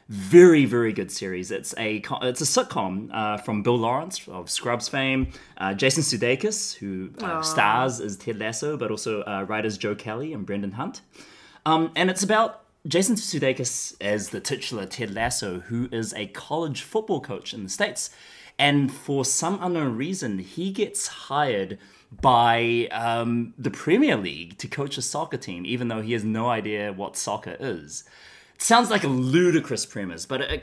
Very, very good series. It's a sitcom from Bill Lawrence of Scrubs fame, Jason Sudeikis, who stars as Ted Lasso, but also writers Joe Kelly and Brendan Hunt. And it's about Jason Sudeikis as the titular Ted Lasso, who is a college football coach in the States. And for some unknown reason, he gets hired by the Premier League to coach a soccer team, even though he has no idea what soccer is. It sounds like a ludicrous premise, but it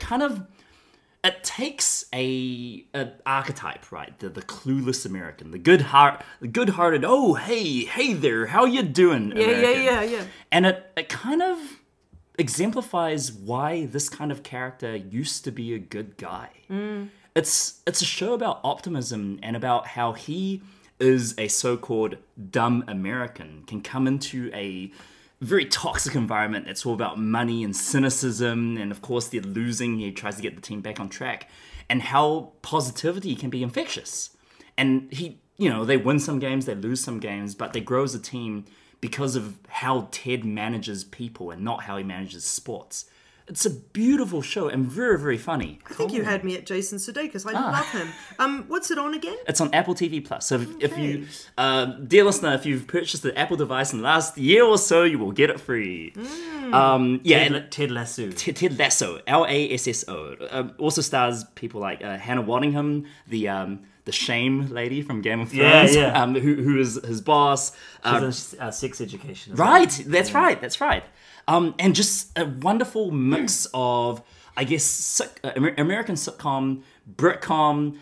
takes an archetype, right? The clueless American, the good-hearted, oh, hey there, how you doing, American? Yeah. And it kind of exemplifies why this kind of character used to be a good guy. It's a show about optimism and about how he is a so-called dumb American, can come into a very toxic environment that's all about money and cynicism, and of course they're losing, he tries to get the team back on track, and how positivity can be infectious. And they win some games, they lose some games, but they grow as a team because of how Ted manages people and not how he manages sports. It's a beautiful show and very, very funny. I think you had me at Jason Sudeikis. I love him. What's it on again? It's on Apple TV Plus. So if you, dear listener, if you've purchased the Apple device in the last year or so, you will get it free. Ted Lasso. Ted Lasso, Lasso. Also stars people like Hannah Waddingham, the shame lady from Game of Thrones, who is his boss. She's in Sex Education. Right, that's right. And just a wonderful mix of, I guess, American sitcom, Britcom,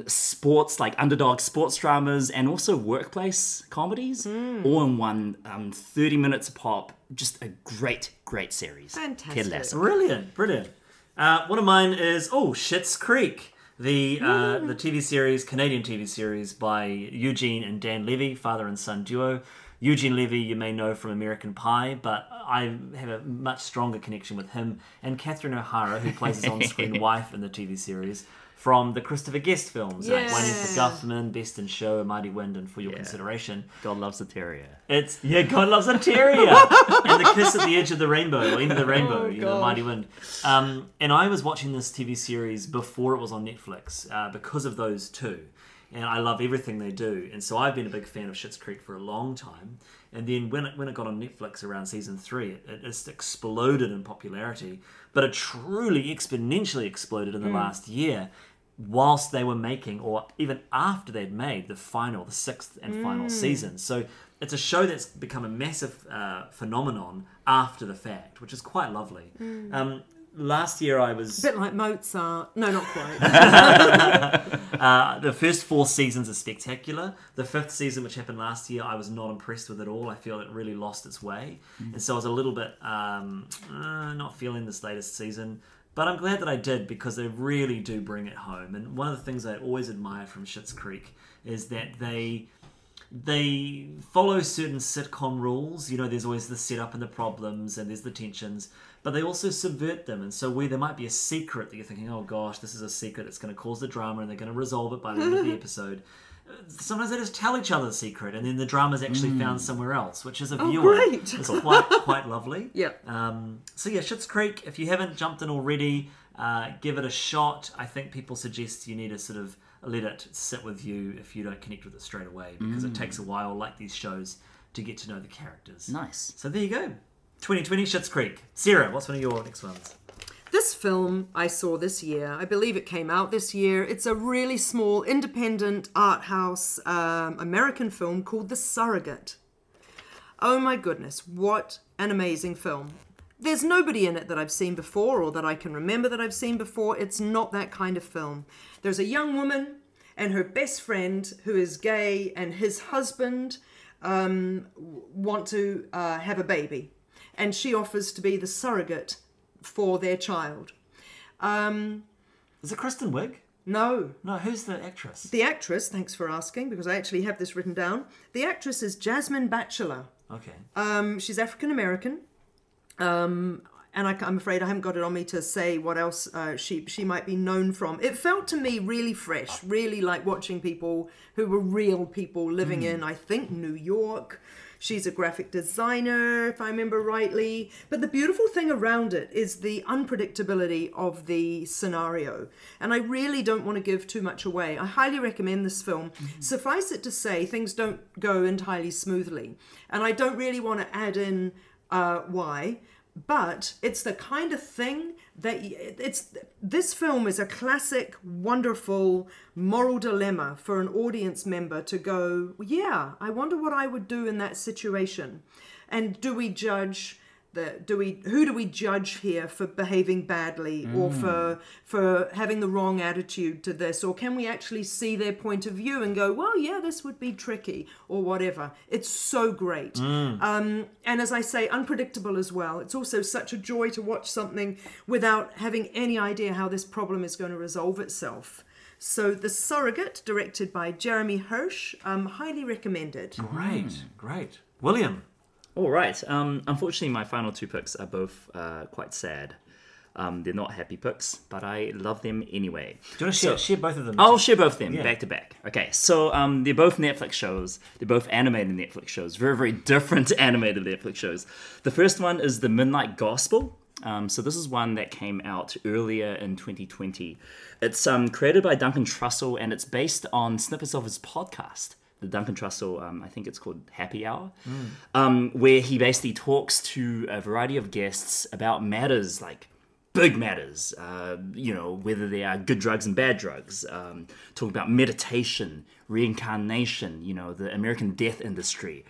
sports, like underdog sports dramas, and also workplace comedies, all in one, 30 minutes a pop. Just a great series. Fantastic. Ted Lasso. Brilliant. One of mine is Schitt's Creek, the TV series, Canadian TV series by Eugene and Dan Levy, father and son duo. Eugene Levy you may know from American Pie, but I have a much stronger connection with him and Catherine O'Hara, who plays his on-screen wife in the TV series, from the Christopher Guest films, like Waiting for Guffman, Best in Show, A Mighty Wind, and For Your Consideration. God Loves a Terrier. God Loves a Terrier! And The Kiss at the Edge of the Rainbow, or End of the Rainbow, Mighty Wind. And I was watching this TV series before it was on Netflix because of those two. And I love everything they do. And so I've been a big fan of Schitt's Creek for a long time. And then when it got on Netflix around season 3, it just exploded in popularity. But it truly exponentially exploded in the last year whilst they were making, or even after they'd made, the 6th and final season. So it's a show that's become a massive phenomenon after the fact, which is quite lovely. Last year I was... A bit like Mozart. No, not quite. The first 4 seasons are spectacular. The 5th season, which happened last year, I was not impressed with at all. I feel it really lost its way. And so I was a little bit not feeling this latest season. But I'm glad that I did, because they really do bring it home. And one of the things I always admire from Schitt's Creek is that they follow certain sitcom rules. There's always the setup and the problems, and there's the tensions, but they also subvert them. And so where there might be a secret that you're thinking, oh gosh, this is a secret that's going to cause the drama, and they're going to resolve it by the end of the episode, sometimes they just tell each other the secret, and then the drama's actually found somewhere else, which as a viewer is quite lovely. So Schitt's Creek, if you haven't jumped in already, give it a shot. I think people suggest you need to sort of let it sit with you if you don't connect with it straight away, because it takes a while, like these shows, to get to know the characters. Nice. So there you go. 2020 Schitt's Creek. Sarah, what's one of your next ones? This film I saw this year. I believe it came out this year. It's a really small, independent art house American film called The Surrogate. Oh my goodness, what an amazing film. there's nobody in it that I've seen before or that I can remember that I've seen before. It's not that kind of film. There's a young woman and her best friend who is gay and his husband want to have a baby. And she offers to be the surrogate for their child. Is it Kristen Wiig? No. No, who's the actress? The actress, thanks for asking, because I actually have this written down. The actress is Jasmine Batchelor. Okay. She's African American. And I'm afraid I haven't got it on me to say what else she might be known from. It felt to me really fresh, really like watching people who were real people living in, I think, New York. She's a graphic designer, if I remember rightly. But the beautiful thing around it is the unpredictability of the scenario. And I really don't want to give too much away. I highly recommend this film. Suffice it to say, things don't go entirely smoothly. And I don't really want to add in why. But it's the kind of thing that this film is a classic, wonderful moral dilemma for an audience member to go, yeah, I wonder what I would do in that situation. And do we judge who do we judge here for behaving badly or for having the wrong attitude to this? Or can we actually see their point of view and go, well, yeah, this would be tricky or whatever. It's so great. And as I say, unpredictable as well. It's also such a joy to watch something without having any idea how this problem is going to resolve itself. So The Surrogate, directed by Jeremy Hirsch, highly recommended. Great. William? All right. Unfortunately, my final two picks are both quite sad. They're not happy picks, but I love them anyway. Do you want to share both of them? I'll share both of them back to back. Okay, so they're both Netflix shows. They're both animated Netflix shows. Very, very different animated Netflix shows. The first one is The Midnight Gospel. So this is one that came out earlier in 2020. It's created by Duncan Trussell, and it's based on snippets of his podcast. The Duncan Trussell, I think it's called Happy Hour, where he basically talks to a variety of guests about matters like big matters, whether they are good drugs and bad drugs, talking about meditation, reincarnation, the American death industry,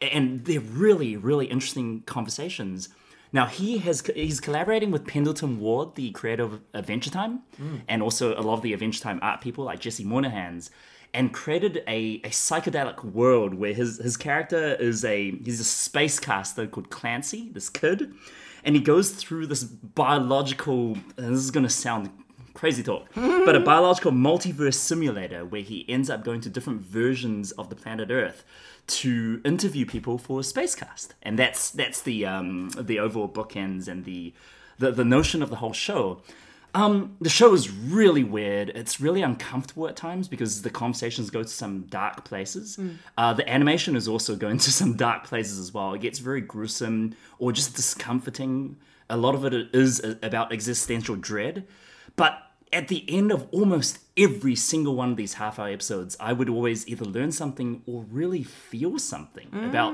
and they're really, really interesting conversations. Now, he's collaborating with Pendleton Ward, the creator of Adventure Time, and also a lot of the Adventure Time art people like Jesse Moynihan's, and created a psychedelic world where his character he's a space caster called Clancy, this kid, and he goes through this biological, and this is going to sound crazy talk, but a biological multiverse simulator where he ends up going to different versions of the planet Earth to interview people for a space cast. And that's the overall bookends and the notion of the whole show. The show is really weird. It's really uncomfortable at times because the conversations go to some dark places. The animation is also going to some dark places as well. It gets very gruesome or just discomforting. A lot of it is about existential dread. But at the end of almost every single one of these half-hour episodes, I would always either learn something or really feel something about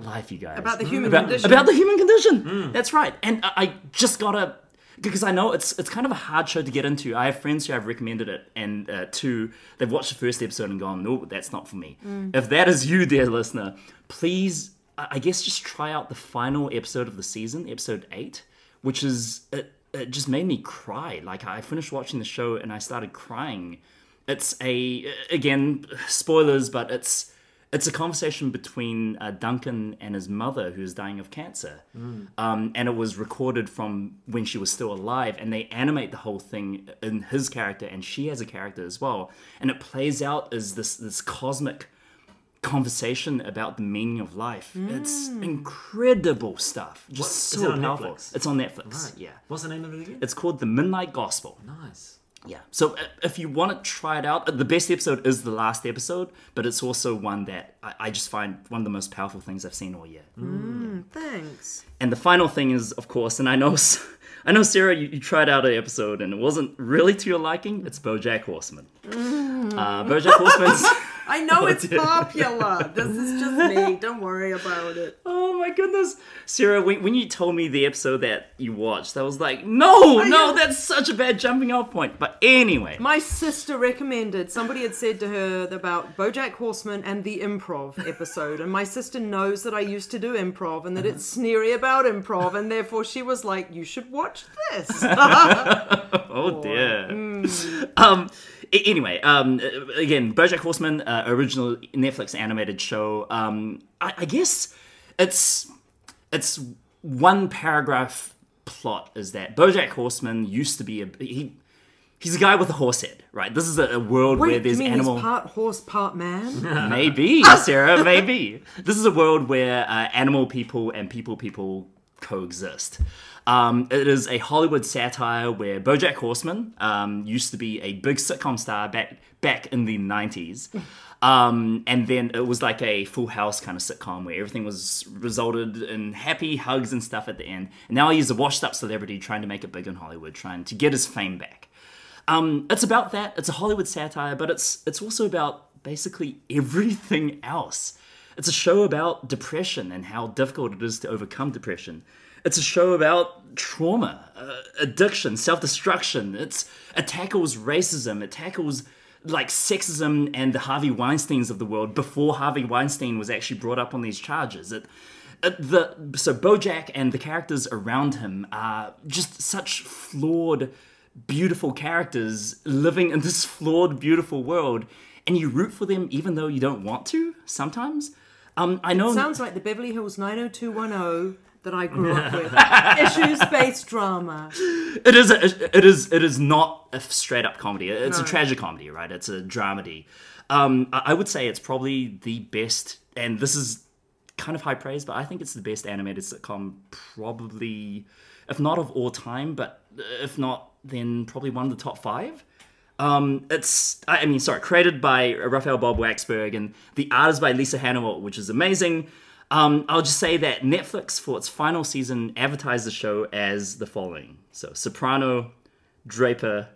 life, you guys. About the human condition. About the human condition. That's right. And I just gotta... Because I know it's kind of a hard show to get into. I have friends who have recommended it, and they've watched the first episode and gone, no, that's not for me. If that is you, dear listener, please, I guess just try out the final episode of the season, episode 8, which is, it just made me cry. Like, I finished watching the show and I started crying. It's again, spoilers, but it's a conversation between Duncan and his mother, who's dying of cancer. And it was recorded from when she was still alive. And they animate the whole thing in his character, and she has a character as well. And it plays out as this cosmic conversation about the meaning of life. It's incredible stuff. Just so powerful. Netflix? It's on Netflix. Right. Yeah. What's the name of it again? It's called The Midnight Gospel. Nice. Yeah, so if you want to try it out, the best episode is the last episode, but it's also one that I just find one of the most powerful things I've seen all year. Thanks. And the final thing is, of course, and I know Sarah, you tried out an episode and it wasn't really to your liking. It's BoJack Horseman. BoJack Horseman's I know it's popular. This is just me. Don't worry about it. Oh my goodness. Sarah, when you told me the episode that you watched, I was like, no, that's such a bad jumping off point. But anyway. My sister recommended, somebody had said to her about BoJack Horseman and the improv episode. And my sister knows that I used to do improv and that it's sneery about improv. And therefore she was like, you should watch this. Oh dear. Anyway, again, BoJack Horseman, original Netflix animated show. I guess it's one paragraph plot is that BoJack Horseman used to be he's a guy with a horse head, right? This is a world where there's you mean animal. He's part horse, part man. Maybe, Sarah, maybe. This is a world where animal people and people coexist. It is a Hollywood satire where BoJack Horseman used to be a big sitcom star back in the 90s. And then it was like a Full House kind of sitcom where everything was resulted in happy hugs and stuff at the end. And now he's a washed up celebrity trying to make it big in Hollywood, trying to get his fame back. It's about that. It's a Hollywood satire, but it's also about basically everything else. It's a show about depression and how difficult it is to overcome depression. It's a show about trauma, addiction, self-destruction. It tackles racism. It tackles like sexism and the Harvey Weinsteins of the world before Harvey Weinstein was actually brought up on these charges. So BoJack and the characters around him are just such flawed, beautiful characters living in this flawed, beautiful world, and you root for them even though you don't want to sometimes. I know. It sounds like the Beverly Hills 90210 that I grew up with. Issues-based drama. It is not a straight-up comedy. It's a tragicomedy, right? It's a dramedy. I would say it's probably the best, and this is kind of high praise, but I think it's the best animated sitcom probably, if not of all time, but if not, then probably one of the top 5. Created by Raphael Bob Waxberg, and the art is by Lisa Hannawalt, which is amazing. I'll just say that Netflix, for its final season, advertised the show as the following. So, Soprano, Draper,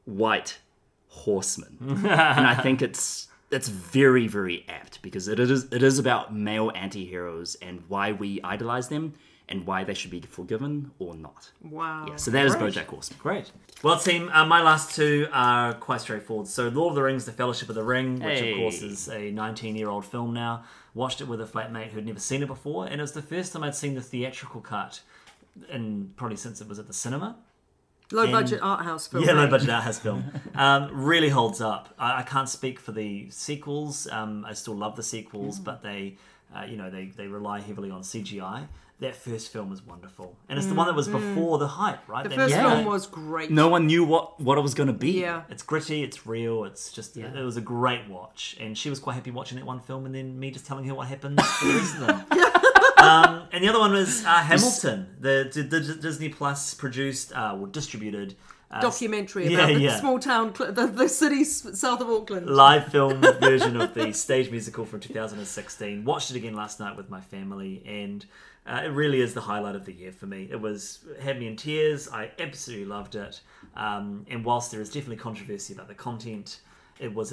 White, Horseman. And I think it's very, very apt, because it is about male anti-heroes and why we idolize them and why they should be forgiven or not. Wow. Yeah, so that is BoJack Horseman. Great. Well, team, my last two are quite straightforward. So, Lord of the Rings, The Fellowship of the Ring, which of course is a 19-year-old film now. Watched it with a flatmate who'd never seen it before, and it was the first time I'd seen the theatrical cut, and probably since it was at the cinema. Low-budget art house film. Yeah, low-budget art house film. Really holds up. I can't speak for the sequels. I still love the sequels, but they rely heavily on CGI. That first film was wonderful. And it's the one that was before the hype, right? The first film was great. No one knew what it was going to be. Yeah. It's gritty, it's real, it's just, it was a great watch. And she was quite happy watching that one film and then me just telling her what happened for the rest of them. And the other one was Hamilton, the Disney Plus produced, distributed documentary about the small town, the city south of Auckland. Live film version of the stage musical from 2016. Watched it again last night with my family, and it really is the highlight of the year for me. It had me in tears. I absolutely loved it. And whilst there is definitely controversy about the content, it was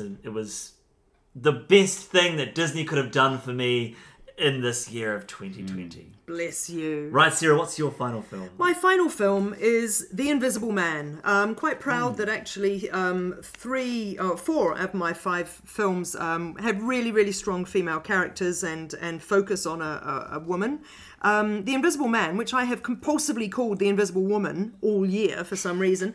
the best thing that Disney could have done for me in this year of 2020. Bless you. Right, Sarah, what's your final film? My final film is The Invisible Man. I'm quite proud that actually 4 of my 5 films had really, really strong female characters and focus on a woman. The Invisible Man, which I have compulsively called The Invisible Woman all year for some reason,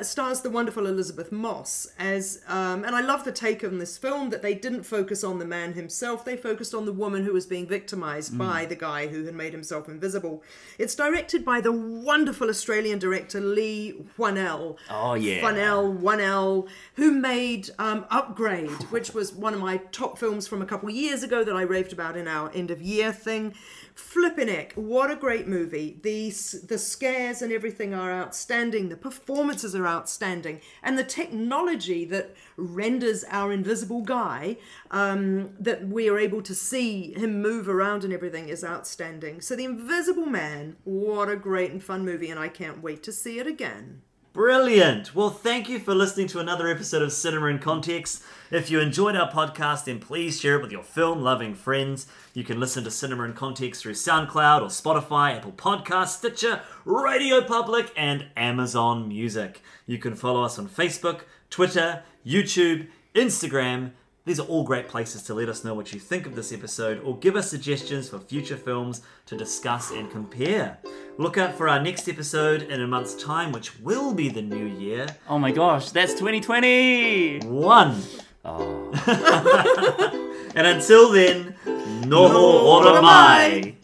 stars the wonderful Elizabeth Moss as, and I love the take on this film that they didn't focus on the man himself, they focused on the woman who was being victimised by the guy who had made himself invisible. It's directed by the wonderful Australian director Lee Whannell. Oh yeah. Whannell, who made Upgrade, which was one of my top films from a couple of years ago that I raved about in our end of year thing. Flippin' heck, what a great movie. The scares and everything are outstanding. The performances are outstanding. And the technology that renders our invisible guy, that we are able to see him move around and everything, is outstanding. So The Invisible Man, what a great and fun movie, and I can't wait to see it again. Brilliant. Well, thank you for listening to another episode of Cinema in Context. If you enjoyed our podcast, then please share it with your film-loving friends. You can listen to Cinema in Context through SoundCloud or Spotify, Apple Podcasts, Stitcher, Radio Public, and Amazon Music. You can follow us on Facebook, Twitter, YouTube, Instagram. These are all great places to let us know what you think of this episode or give us suggestions for future films to discuss and compare. Look out for our next episode in a month's time, which will be the new year. Oh my gosh, that's 2020! Oh. And until then, noho ora mai!